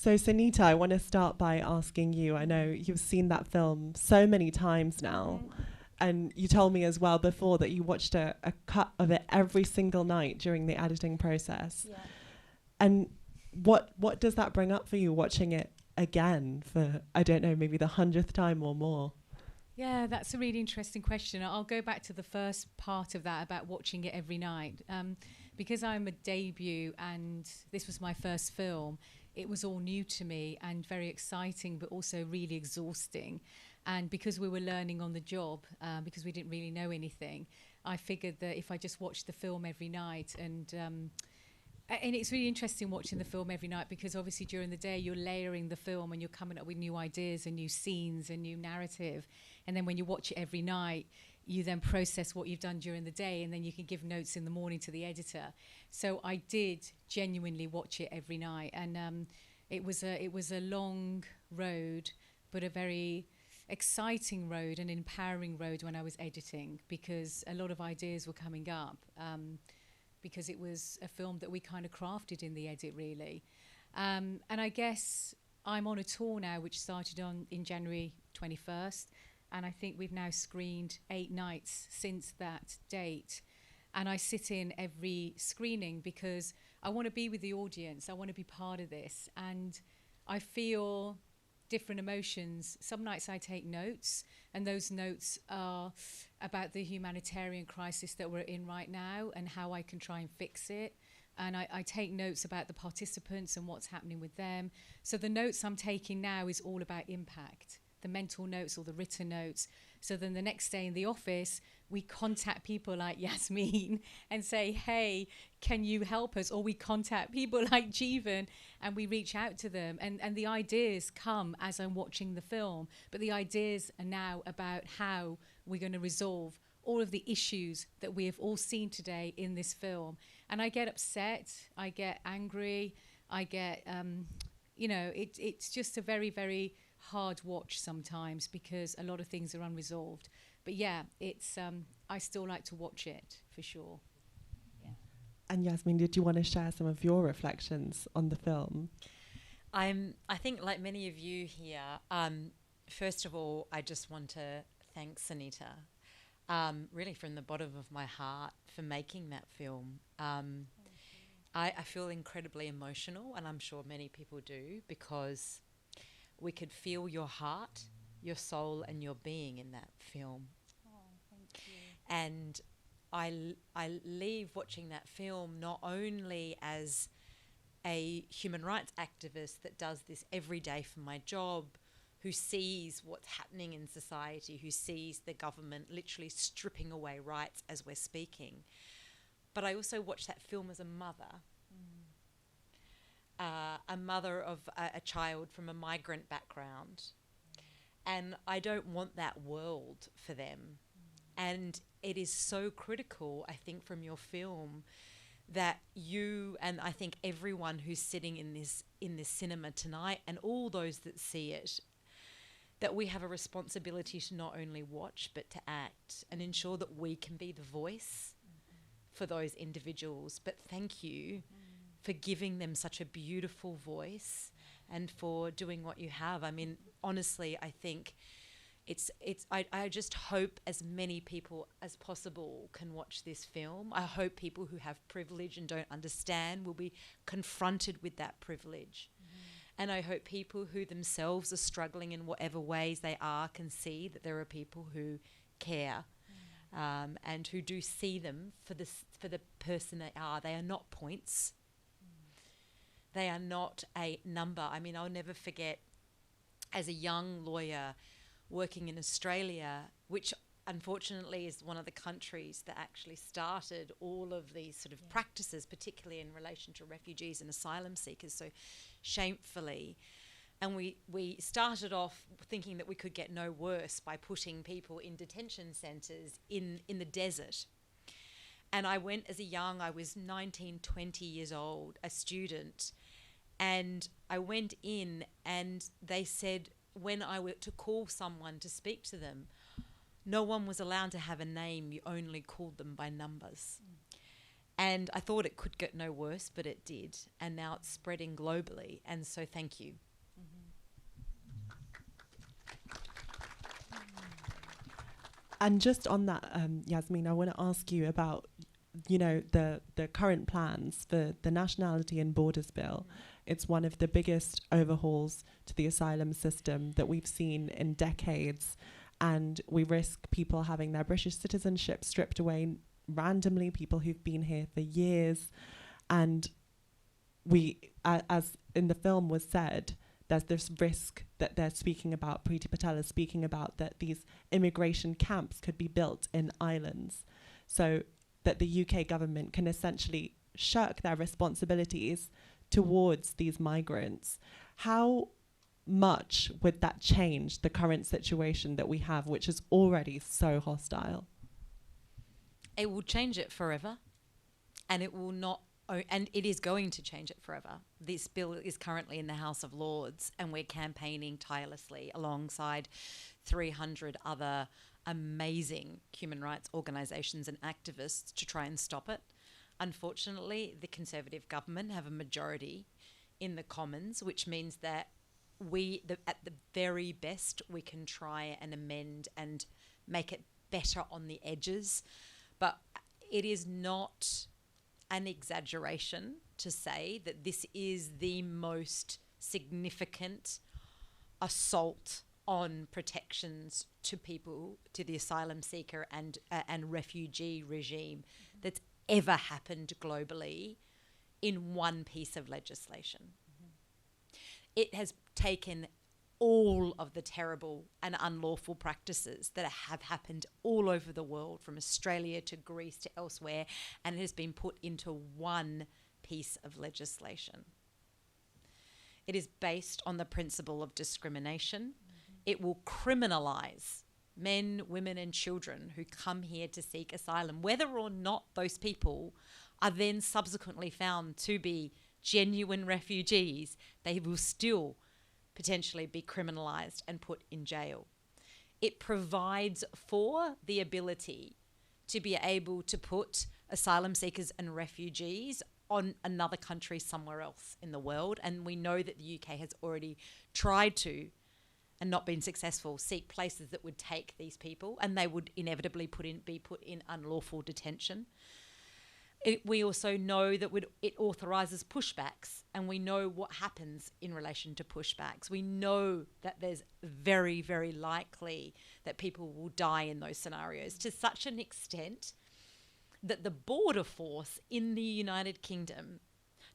So, Sonita, I want to start by asking you. I know you've seen that film so many times now, and you told me as well before that you watched a cut of it every single night during the editing process. Yeah. And what does that bring up for you watching it again for, I don't know, maybe the 100th time or more? Yeah, that's a really interesting question. I'll go back to the first part of that about watching it every night. Because I'm a debut and this was my first film, it was all new to me and very exciting, but also really exhausting. And because we were learning on the job, because we didn't really know anything, I figured that if I just watched the film every night and it's really interesting watching the film every night because obviously during the day you're layering the film and you're coming up with new ideas and new scenes and new narrative. And then when you watch it every night, you then process what you've done during the day and then you can give notes in the morning to the editor. So I did genuinely watch it every night. And it was a long road, but a very exciting road and empowering road when I was editing because a lot of ideas were coming up. Because it was a film that we kind of crafted in the edit, really. And I guess I'm on a tour now, which started in January 21st, and I think we've now screened 8 nights since that date. And I sit in every screening because I want to be with the audience. I want to be part of this. And I feel different emotions. Some nights I take notes, and those notes are about the humanitarian crisis that we're in right now and how I can try and fix it. And I take notes about the participants and what's happening with them. So the notes I'm taking now is all about impact, the mental notes or the written notes. So then the next day in the office, we contact people like Yasmine and say, hey, can you help us? Or we contact people like Jeevan and we reach out to them. And the ideas come as I'm watching the film. But the ideas are now about how we're going to resolve all of the issues that we have all seen today in this film. And I get upset, I get angry, I get, it's just a very, very hard watch sometimes because a lot of things are unresolved. But yeah, it's I still like to watch it for sure. Yeah. And Yasmine, did you want to share some of your reflections on the film? I think like many of you here, first of all, I just want to thank Sonita, really from the bottom of my heart for making that film. I feel incredibly emotional, and I'm sure many people do, because we could feel your heart, your soul, and your being in that film. Oh, thank you. And I leave watching that film not only as a human rights activist that does this every day for my job, who sees what's happening in society, who sees the government literally stripping away rights as we're speaking, but I also watch that film as a mother. A mother of a child from a migrant background. And I don't want that world for them. And it is so critical, I think, from your film that you and I think everyone who's sitting in this cinema tonight and all those that see it, that we have a responsibility to not only watch but to act and ensure that we can be the voice for those individuals. But thank you for giving them such a beautiful voice and for doing what you have. I mean, honestly, I think I just hope as many people as possible can watch this film. I hope people who have privilege and don't understand will be confronted with that privilege. And I hope people who themselves are struggling in whatever ways they are can see that there are people who care and who do see them for the person they are. They are not points. They are not a number. I mean, I'll never forget, as a young lawyer working in Australia, which unfortunately is one of the countries that actually started all of these sort of practices, particularly in relation to refugees and asylum seekers, so shamefully. And we started off thinking that we could get no worse by putting people in detention centres in the desert. And I went I was 19, 20 years old, a student, and I went in and they said when I were to call someone to speak to them, no one was allowed to have a name, you only called them by numbers. And I thought it could get no worse, but it did. And now it's spreading globally. And so thank you. And just on that, Yasmine, I want to ask you about, the current plans for the Nationality and Borders Bill. It's one of the biggest overhauls to the asylum system that we've seen in decades. And we risk people having their British citizenship stripped away randomly, people who've been here for years. And we, as in the film was said, there's this risk that they're speaking about, Priti Patel is speaking about, that these immigration camps could be built in islands, so that the UK government can essentially shirk their responsibilities towards these migrants. How much would that change the current situation that we have, which is already so hostile? It will change it forever, and it will not. And it is going to change it forever. This bill is currently in the House of Lords, and we're campaigning tirelessly alongside 300 other amazing human rights organisations and activists to try and stop it. Unfortunately, the Conservative government have a majority in the Commons, which means that at the very best, we can try and amend and make it better on the edges. But it is not an exaggeration to say that this is the most significant assault on protections to people, to the asylum seeker and refugee regime that's ever happened globally in one piece of legislation. It has taken all of the terrible and unlawful practices that have happened all over the world, from Australia to Greece to elsewhere, and it has been put into one piece of legislation. It is based on the principle of discrimination. It will criminalise men, women and children who come here to seek asylum, whether or not those people are then subsequently found to be genuine refugees. They will still potentially be criminalised and put in jail. It provides for the ability to be able to put asylum seekers and refugees on another country somewhere else in the world. And we know that the UK has already tried to, and not been successful, seek places that would take these people, and they would inevitably be put in unlawful detention. We also know that it authorises pushbacks, and we know what happens in relation to pushbacks. We know that there's very, very likely that people will die in those scenarios, to such an extent that the border force in the United Kingdom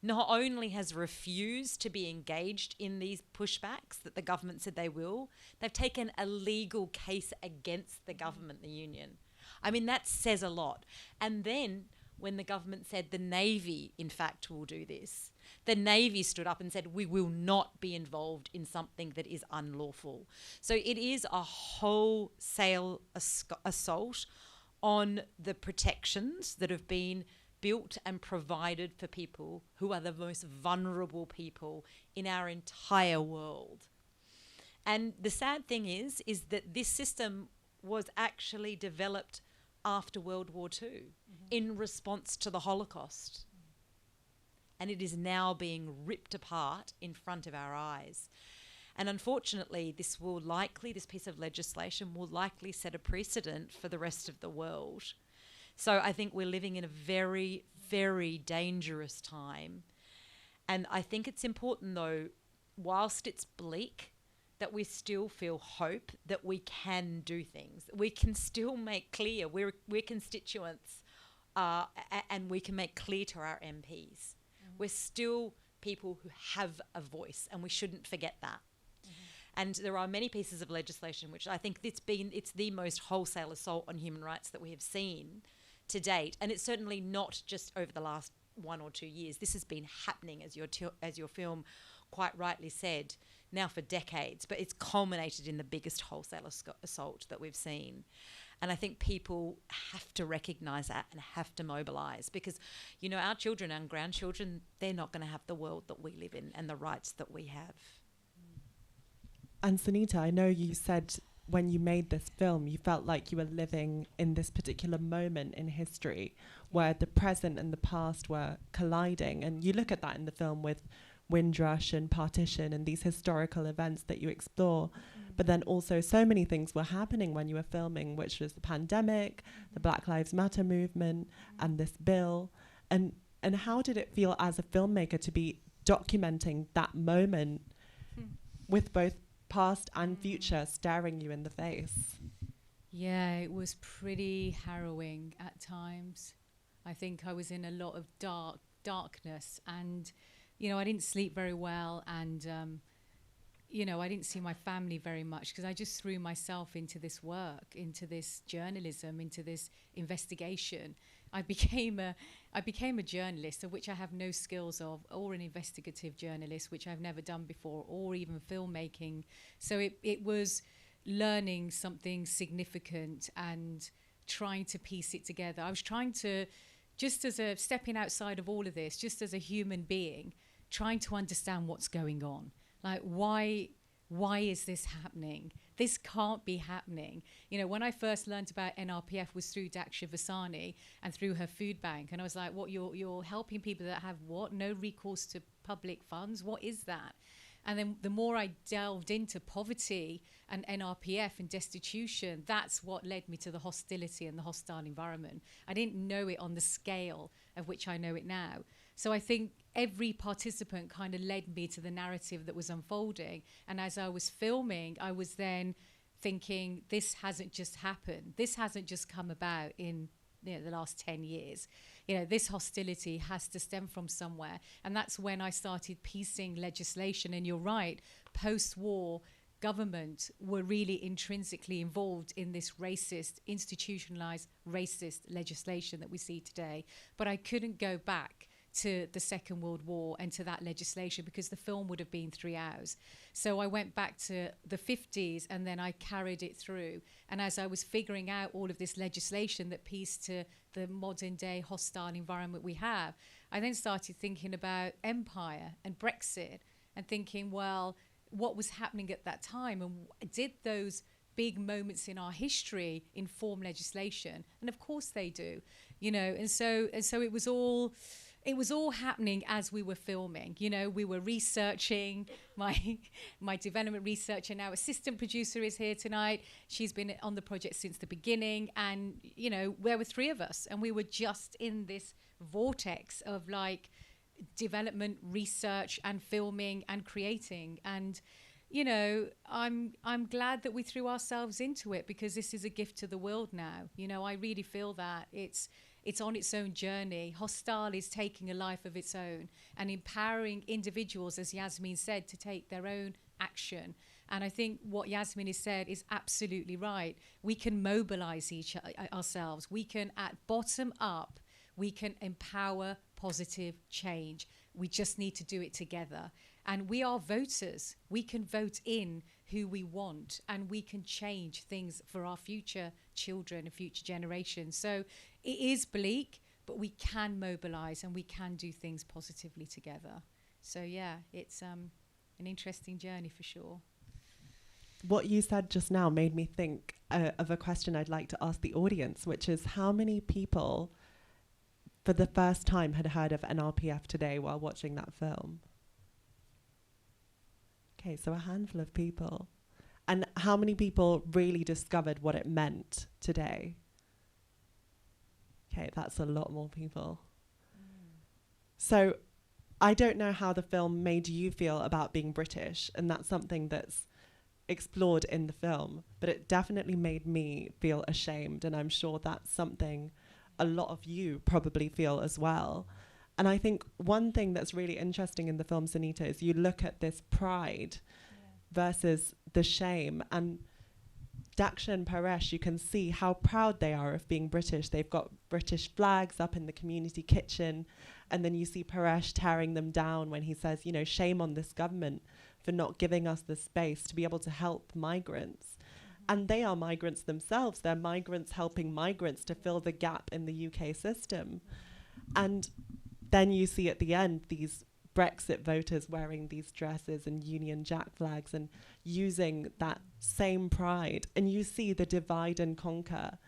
not only has refused to be engaged in these pushbacks that the government said they will, they've taken a legal case against the government, the union. I mean, that says a lot. And then when the government said the Navy, in fact, will do this, the Navy stood up and said, we will not be involved in something that is unlawful. So it is a wholesale assault on the protections that have been built and provided for people who are the most vulnerable people in our entire world. And the sad thing is that this system was actually developed after World War II in response to the Holocaust. And it is now being ripped apart in front of our eyes. And unfortunately, this piece of legislation will likely set a precedent for the rest of the world. So I think we're living in a very, very dangerous time. And I think it's important, though, whilst it's bleak, that we still feel hope that we can do things. We can still make clear we're constituents, and we can make clear to our MPs. We're still people who have a voice, and we shouldn't forget that. And there are many pieces of legislation which I think it's the most wholesale assault on human rights that we have seen to date. And it's certainly not just over the last 1 or 2 years. This has been happening, as your film quite rightly said, now for decades. But it's culminated in the biggest wholesale assault that we've seen. And I think people have to recognise that and have to mobilise, because, our children and grandchildren, they're not going to have the world that we live in and the rights that we have. And Sonita, I know you said when you made this film, you felt like you were living in this particular moment in history. where the present and the past were colliding. And you look at that in the film with Windrush and Partition and these historical events that you explore. But then also so many things were happening when you were filming, which was the pandemic, the Black Lives Matter movement, and this bill. And how did it feel as a filmmaker to be documenting that moment with both past and future staring you in the face? Yeah, it was pretty harrowing at times. I think I was in a lot of darkness, and I didn't sleep very well, and I didn't see my family very much because I just threw myself into this work, into this journalism, into this investigation. I became a journalist, of which I have no skills of, or an investigative journalist, which I've never done before, or even filmmaking. So it was learning something significant and trying to piece it together. I was trying to, just as a stepping outside of all of this, just as a human being, trying to understand what's going on. Like, why is this happening? This can't be happening. When I first learned about NRPF was through Daksha Vasani and through her food bank. And I was like, what, you're helping people that have what? No recourse to public funds? What is that? And then the more I delved into poverty and NRPF and destitution, that's what led me to the hostility and the hostile environment. I didn't know it on the scale of which I know it now. So I think every participant kind of led me to the narrative that was unfolding. And as I was filming, I was then thinking, this hasn't just happened. This hasn't just come about in the last 10 years. This hostility has to stem from somewhere. And that's when I started piecing legislation. And you're right, post-war government were really intrinsically involved in this racist, institutionalized racist legislation that we see today. But I couldn't go back to the Second World War and to that legislation because the film would have been 3 hours. So I went back to the 50s and then I carried it through. And as I was figuring out all of this legislation that pieced to the modern day hostile environment we have, I then started thinking about empire and Brexit and thinking, well, what was happening at that time? And did those big moments in our history inform legislation? And of course they do, and so it was all happening as we were filming. We were researching. My development researcher, now assistant producer, is here tonight. She's been on the project since the beginning. And, there were 3 of us. And we were just in this vortex of development, research and filming and creating. And, I'm glad that we threw ourselves into it because this is a gift to the world now. I really feel that it's on its own journey. Hostile is taking a life of its own and empowering individuals, as Yasmine said, to take their own action. And I think what Yasmine has said is absolutely right. We can mobilize ourselves. We can, at bottom up, we can empower positive change. We just need to do it together. And we are voters. We can vote in who we want, and we can change things for our future children and future generations. So it is bleak, but we can mobilize and we can do things positively together. So yeah, it's an interesting journey for sure. What you said just now made me think of a question I'd like to ask the audience, which is how many people for the first time had heard of NRPF today while watching that film? Okay, so a handful of people. And how many people really discovered what it meant today? Okay, that's a lot more people. So I don't know how the film made you feel about being British, and that's something that's explored in the film, but it definitely made me feel ashamed, and I'm sure that's something a lot of you probably feel as well. And I think one thing that's really interesting in the film, Sonita, is you look at this pride versus the shame. And Daksha and Paresh, you can see how proud they are of being British. They've got British flags up in the community kitchen. And then you see Paresh tearing them down when he says, shame on this government for not giving us the space to be able to help migrants. And they are migrants themselves. They're migrants helping migrants to fill the gap in the UK system. And then you see at the end these Brexit voters wearing these dresses and Union Jack flags and using that same pride. And you see the divide and conquer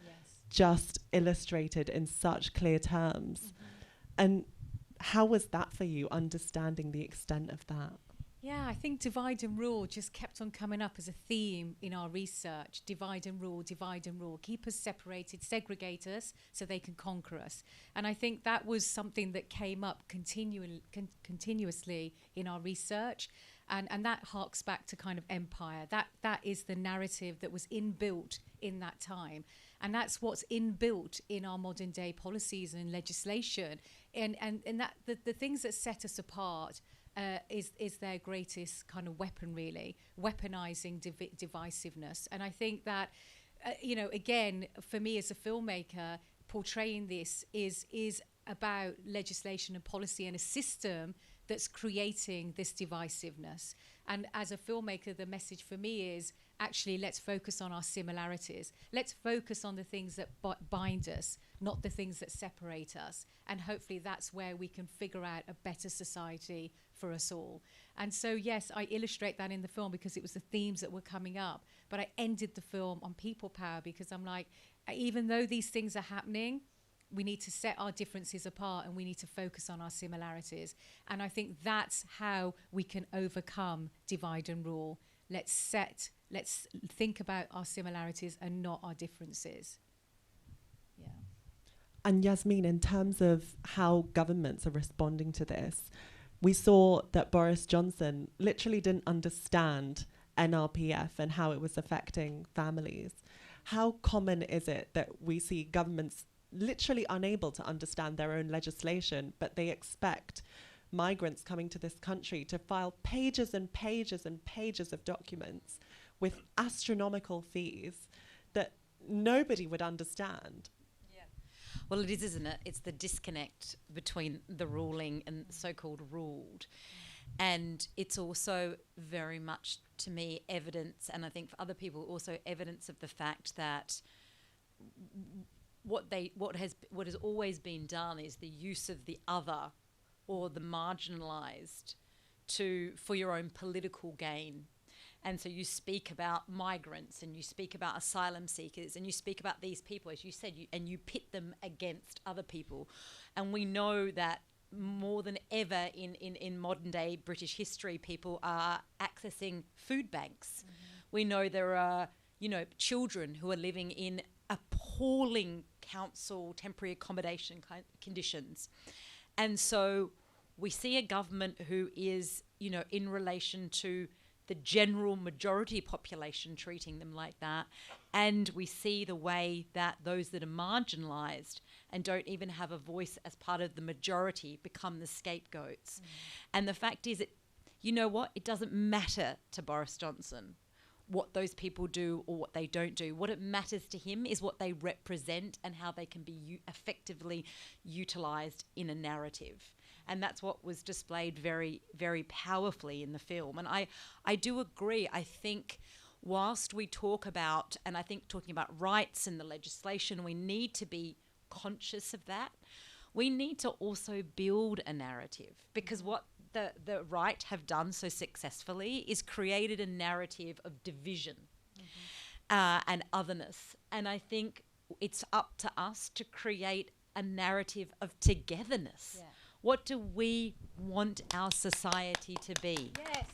just illustrated in such clear terms. And how was that for you, understanding the extent of that? Yeah, I think divide and rule just kept on coming up as a theme in our research. Divide and rule, keep us separated, segregate us so they can conquer us. And I think that was something that came up continuously in our research. And that harks back to kind of empire. That is the narrative that was inbuilt in that time. And that's what's inbuilt in our modern day policies and legislation. And that the things that set us apart is their greatest kind of weapon, really, weaponizing divisiveness. And I think that, again, for me as a filmmaker, portraying this is about legislation and policy and a system that's creating this divisiveness. And as a filmmaker, the message for me is actually, let's focus on our similarities. Let's focus on the things that bind us, not the things that separate us. And hopefully that's where we can figure out a better society for us all. And so, yes, I illustrate that in the film because it was the themes that were coming up. But I ended the film on people power because I'm like, even though these things are happening, we need to set our differences apart and we need to focus on our similarities. And I think that's how we can overcome divide and rule. Let's think about our similarities and not our differences. Yeah. And Yasmine, in terms of how governments are responding to this, we saw that Boris Johnson literally didn't understand NRPF and how it was affecting families. How common is it that we see governments literally unable to understand their own legislation, but they expect migrants coming to this country to file pages and pages and pages of documents with astronomical fees that nobody would understand? Yeah. Well, it is, isn't it? It's the disconnect between the ruling and so-called ruled. And it's also very much, to me, evidence, and I think for other people also evidence of the fact that what has always been done is the use of the other or the marginalised for your own political gain. And so you speak about migrants and you speak about asylum seekers and you speak about these people, as you said, and you pit them against other people. And we know that more than ever in modern day British history, people are accessing food banks. We know there are, children who are living in appalling council temporary accommodation conditions. And so we see a government who is, in relation to the general majority population treating them like that. And we see the way that those that are marginalised and don't even have a voice as part of the majority become the scapegoats. And the fact is, it doesn't matter to Boris Johnson what those people do or what they don't do. What it matters to him is what they represent and how they can be effectively utilised in a narrative. And that's what was displayed very, very powerfully in the film. And I do agree. I think whilst we talk about, and I think talking about rights and the legislation, we need to be conscious of that. We need to also build a narrative, because what the right have done so successfully is created a narrative of division and otherness. And I think it's up to us to create a narrative of togetherness. Yeah. What do we want our society to be? Yes.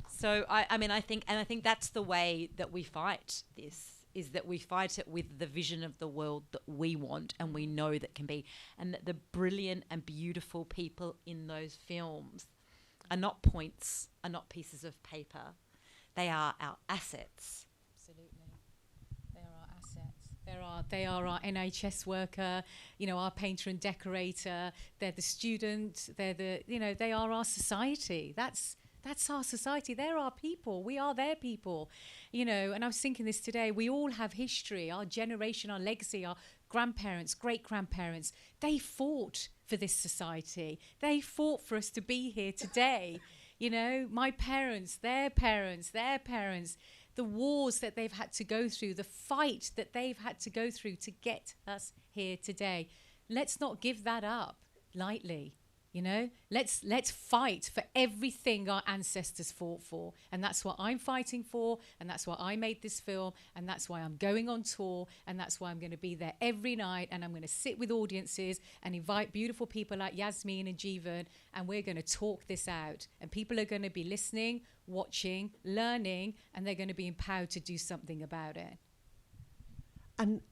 So I think that's the way that we fight this, is that we fight it with the vision of the world that we want and we know that can be, and that the brilliant and beautiful people in those films are not points, are not pieces of paper. They are our assets. Absolutely. They are our assets. They are our NHS worker, our painter and decorator. They're the student. They are our society. That's our society. They're our people. We are their people, and I was thinking this today. We all have history, our generation, our legacy, our grandparents, great-grandparents. They fought for this society. They fought for us to be here today. My parents, their parents, the wars that they've had to go through, the fight that they've had to go through to get us here today. Let's not give that up lightly. You know, let's fight for everything our ancestors fought for. And that's what I'm fighting for. And that's why I made this film. And that's why I'm going on tour. And that's why I'm going to be there every night. And I'm going to sit with audiences and invite beautiful people like Yasmine and Jeevan. And we're going to talk this out. And people are going to be listening, watching, learning, and they're going to be empowered to do something about it.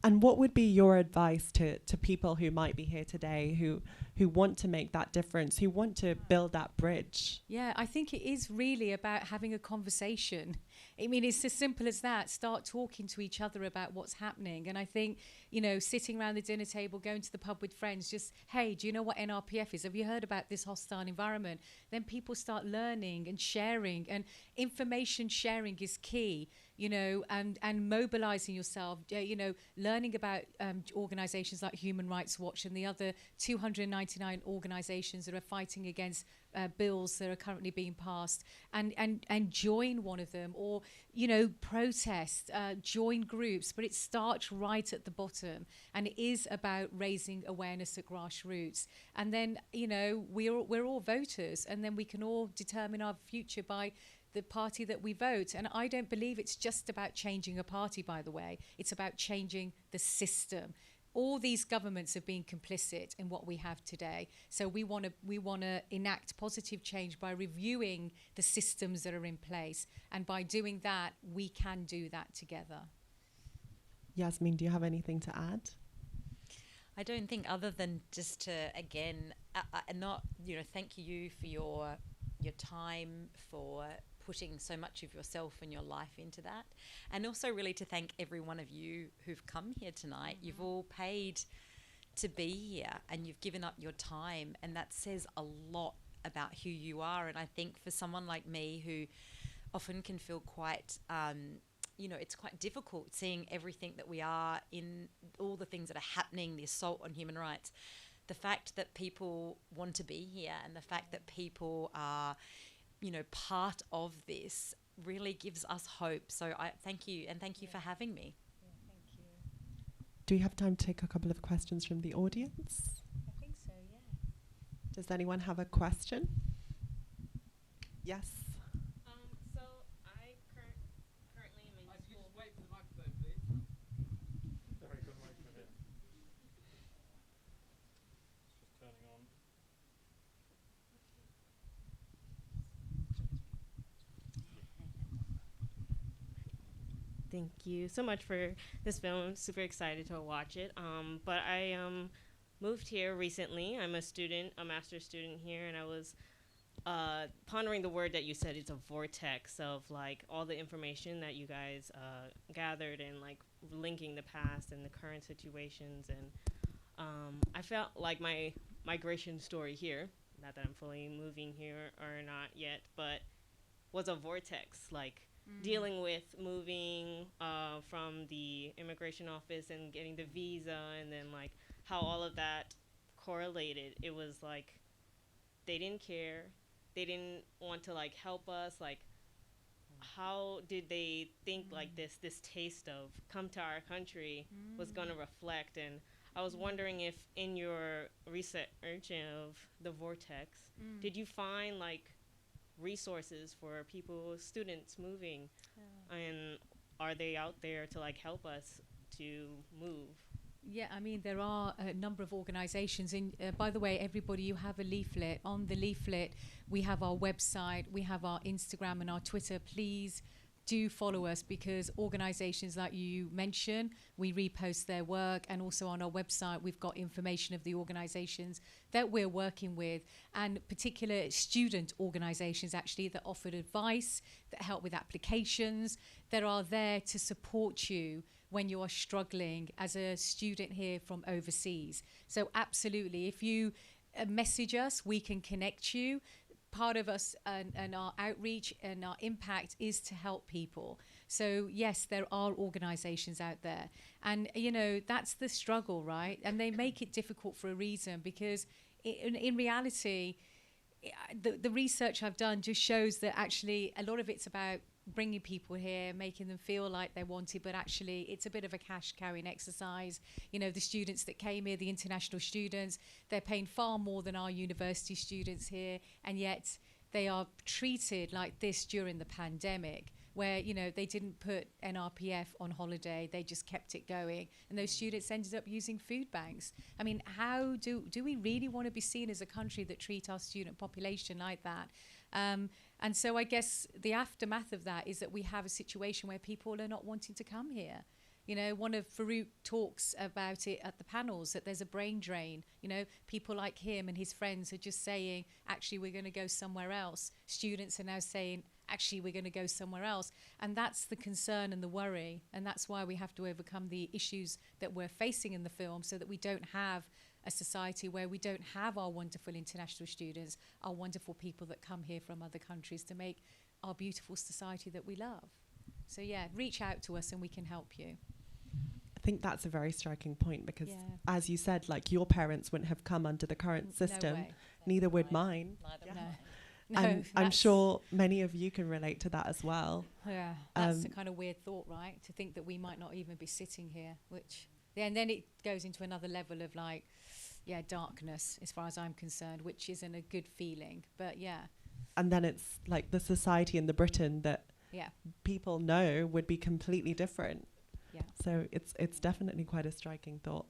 And what would be your advice to people who might be here today who want to make that difference, who want to build that bridge? Yeah, I think it is really about having a conversation. I mean, it's as simple as that. Start talking to each other about what's happening. And I think, you know, sitting around the dinner table, going to the pub with friends, just, hey, do you know what NRPF is? Have you heard about this hostile environment? Then people start learning and sharing. And information sharing is key, you know, and mobilizing yourself, you know, learning about organizations like Human Rights Watch and the other 299 organizations that are fighting against bills that are currently being passed, and join one of them, or, you know, protest, join groups. But it starts right at the bottom, and it is about raising awareness at grassroots. And then, you know, we're all voters, and then we can all determine our future by the party that we vote. And I don't believe it's just about changing a party, by the way. It's about changing the system. All these governments have been complicit in what we have today. So we want to enact positive change by reviewing the systems that are in place. And by doing that, we can do that together. Yasmine, do you have anything to add? I don't think, other than just to, again, thank you for your time, for putting so much of yourself and your life into that, and also really to thank every one of you who've come here tonight. Mm-hmm. You've all paid to be here, and you've given up your time, and that says a lot about who you are. And I think for someone like me, who often can feel quite it's quite difficult seeing everything that we are in, all the things that are happening, the assault on human rights, the fact that people want to be here, and the fact that people are, you know, part of this, really gives us hope. So I thank you, and thank you for having me. Yeah, thank you. Do we have time to take a couple of questions from the audience? I think so, yeah. Does anyone have a question? Yes. So I currently am in school. Just wait for the microphone, please. Sorry, got the microphone here. It's just turning on. Thank you so much for this film. I'm super excited to watch it. But I moved here recently. I'm a master's student here, and I was pondering the word that you said. It's a vortex of like all the information that you guys gathered, and like linking the past and the current situations. And I felt like my migration story here, not that I'm fully moving here or not yet, but was a vortex, like dealing with moving from the immigration office and getting the visa, and then like how all of that correlated. It was like they didn't care. They didn't want to like help us. Like, how did they think like this taste of come to our country was going to reflect? And I was wondering if in your research of the vortex, did you find like resources for people, students moving, and are they out there to like help us to move? Yeah, I mean, there are a number of organizations. And by the way, everybody, you have a leaflet. On the leaflet, we have our website, we have our Instagram and our Twitter. Please do follow us, because organizations like you mentioned, we repost their work. And also on our website, we've got information of the organizations that we're working with, and particular student organizations actually that offer advice, that help with applications, that are there to support you when you are struggling as a student here from overseas. So absolutely, if you message us, we can connect you. Part of us and our outreach and our impact is to help people. So yes, there are organizations out there. And, you know, that's the struggle, right? And they make it difficult for a reason, because in reality, the research I've done just shows that actually a lot of it's about bringing people here, making them feel like they're wanted, but actually it's a bit of a cash carrying exercise. You know, the students that came here, the international students, they're paying far more than our university students here, and yet they are treated like this during the pandemic, where, you know, they didn't put NRPF on holiday, they just kept it going, and those students ended up using food banks. I mean, how do we really want to be seen as a country that treat our student population like that? And so I guess the aftermath of that is that we have a situation where people are not wanting to come here. You know, one of Farouk talks about it at the panels, that there's a brain drain. You know, people like him and his friends are just saying, actually, we're going to go somewhere else. Students are now saying, actually, we're going to go somewhere else. And that's the concern and the worry. And that's why we have to overcome the issues that we're facing in the film, so that we don't have a society where we don't have our wonderful international students, our wonderful people that come here from other countries to make our beautiful society that we love. So yeah, reach out to us and we can help you. I think that's a very striking point, because as you said, like, your parents wouldn't have come under the current system, No way. neither would mine. Neither No. one. No, And I'm that's- sure many of you can relate to that as well. Yeah, that's a kind of weird thought, right? To think that we might not even be sitting here, which, yeah, and then it goes into another level of, like, yeah, darkness, as far as I'm concerned, which isn't a good feeling. But yeah, And then it's like the society in the Britain that yeah, people know would be completely different. yeah. So it's definitely quite a striking thought.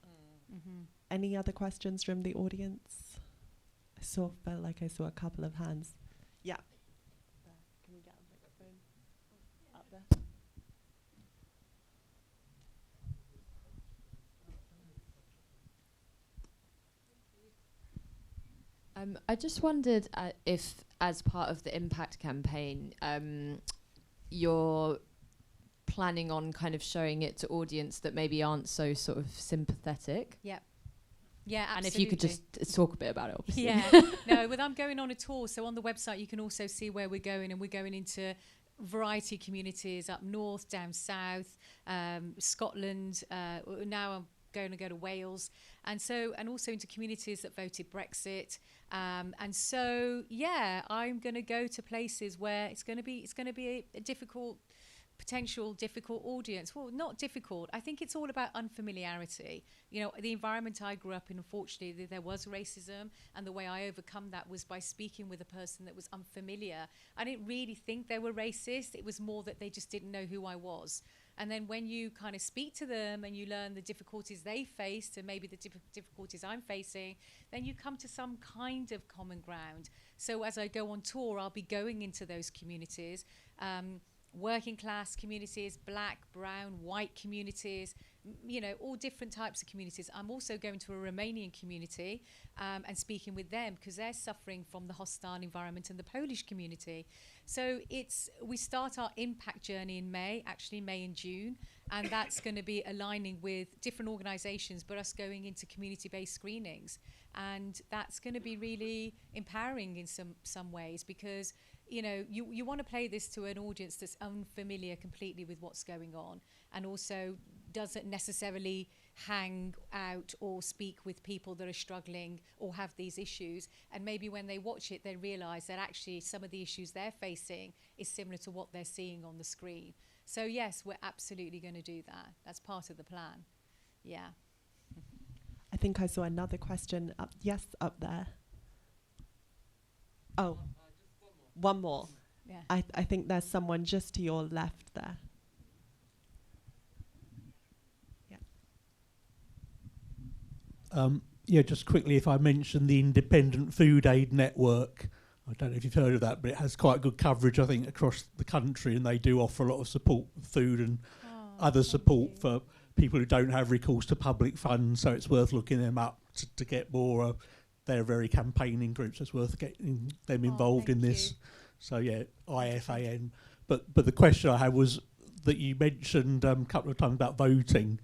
Mm-hmm. Any other questions from the audience? Felt like I saw a couple of hands. Yeah. Can we get a microphone up there? I just wondered if, as part of the Impact campaign, you're planning on kind of showing it to audience that maybe aren't so sort of sympathetic. Yeah, absolutely. And if you could just talk a bit about it, obviously. Yeah, no, but I'm going on a tour, so on the website you can also see where we're going, and we're going into variety communities up north, down south, Scotland. Now I'm going to go to Wales, and also into communities that voted Brexit. And so, yeah, I'm going to go to places where it's going to be a difficult audience. Well, not difficult. I think it's all about unfamiliarity. You know, the environment I grew up in, unfortunately, there was racism, and the way I overcome that was by speaking with a person that was unfamiliar. I didn't really think they were racist. It was more that they just didn't know who I was. And then when you kind of speak to them and you learn the difficulties they faced and maybe the difficulties I'm facing, then you come to some kind of common ground. So as I go on tour, I'll be going into those communities, working class communities, black, brown, white communities, you know, all different types of communities. I'm also going to a Romanian community and speaking with them, because they're suffering from the hostile environment, and the Polish community. So we start our impact journey in May and June, and that's going to be aligning with different organisations, but us going into community-based screenings. And that's going to be really empowering in some ways, because you know, you want to play this to an audience that's unfamiliar completely with what's going on, and also doesn't necessarily hang out or speak with people that are struggling or have these issues. And maybe when they watch it, they realise that actually some of the issues they're facing is similar to what they're seeing on the screen. So yes, we're absolutely going to do that. That's part of the plan. Yeah. I think I saw another question up. Yes, up there. Oh. One more. Yeah. I think there's someone just to your left there. Yeah, just quickly, if I mention the Independent Food Aid Network, I don't know if you've heard of that, but it has quite good coverage, I think, across the country, and they do offer a lot of support, food and other support for people who don't have recourse to public funds, so it's worth looking them up to get more. They're a very campaigning group, so it's worth getting them involved in this. So yeah, IFAN. But the question I had was that you mentioned a couple of times about voting,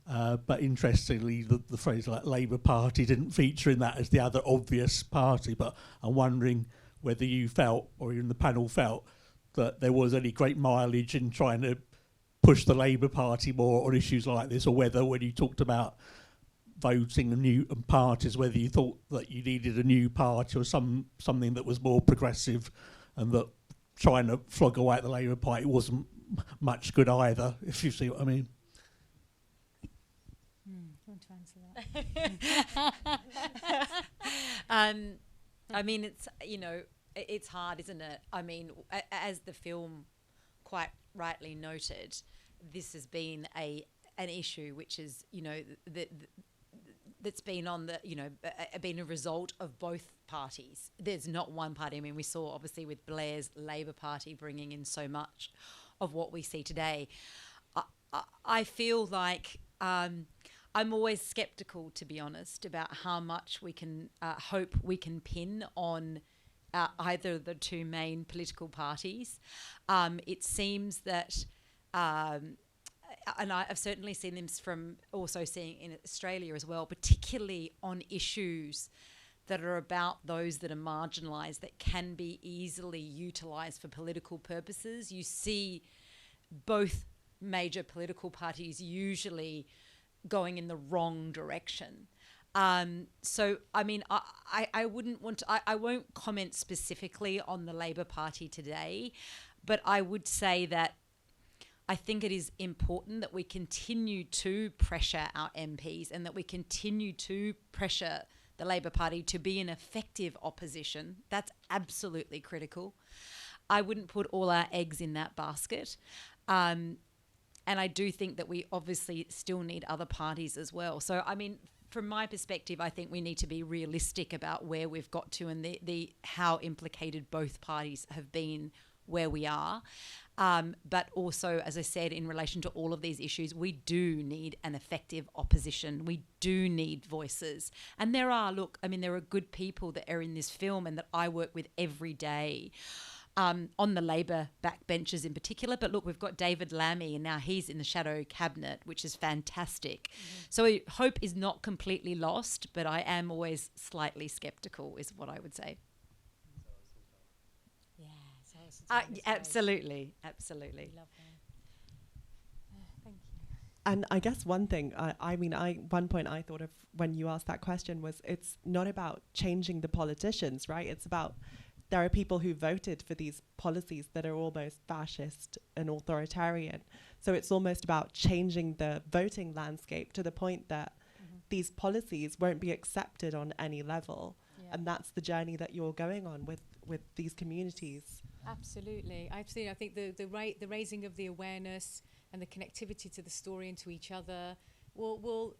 but interestingly, the phrase like Labour Party didn't feature in that as the other obvious party. But I'm wondering whether you felt, or even the panel felt, that there was any great mileage in trying to push the Labour Party more on issues like this, or whether when you talked about voting and parties, whether you thought that you needed a new party or something that was more progressive, and that trying to flog away at the Labour Party wasn't much good either, if you see what I mean. You want to answer that? I mean, it's hard, isn't it? I mean, as the film quite rightly noted, this has been an issue which is, that's been on the, been a result of both parties. There's not one party. I mean, we saw obviously with Blair's Labour Party bringing in so much of what we see today. I feel like I'm always sceptical, to be honest, about how much we can hope we can pin on either of the two main political parties. It seems that, and I've certainly seen this from also seeing in Australia as well, particularly on issues that are about those that are marginalised, that can be easily utilised for political purposes. You see both major political parties usually going in the wrong direction. So, I mean, I wouldn't want to, I won't comment specifically on the Labour Party today, but I would say that I think it is important that we continue to pressure our MPs and that we continue to pressure the Labour Party to be an effective opposition. That's absolutely critical. I wouldn't put all our eggs in that basket. And I do think that we obviously still need other parties as well. So, I mean, from my perspective, I think we need to be realistic about where we've got to and the how implicated both parties have been where we are. But also, as I said, in relation to all of these issues, we do need an effective opposition. We do need voices. And there are good people that are in this film and that I work with every day. On the Labor backbenchers in particular. But look, we've got David Lammy and now he's in the shadow cabinet, which is fantastic. Mm-hmm. So hope is not completely lost, but I am always slightly sceptical is what I would say. Yeah, absolutely. Love that. Thank you. And I guess one thing, one point I thought of when you asked that question was it's not about changing the politicians, right? It's about there are people who voted for these policies that are almost fascist and authoritarian. So it's almost about changing the voting landscape to the point that these policies won't be accepted on any level. Yeah. And that's the journey that you're going on with these communities. Absolutely. I think the raising of the awareness and the connectivity to the story and to each other will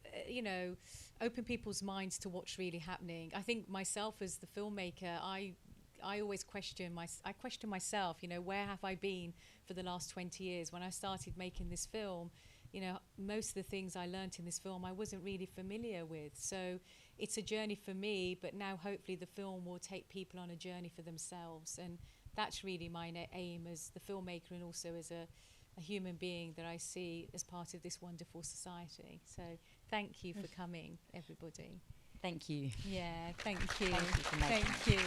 open people's minds to what's really happening. I think myself as the filmmaker, I always question myself, where have I been for the last 20 years? When I started making this film, most of the things I learnt in this film I wasn't really familiar with. So it's a journey for me, but now hopefully the film will take people on a journey for themselves. And that's really my aim as the filmmaker and also as a human being that I see as part of this wonderful society. So thank you for coming, everybody. Thank you. Yeah, thank you. Thank you for making Thank you.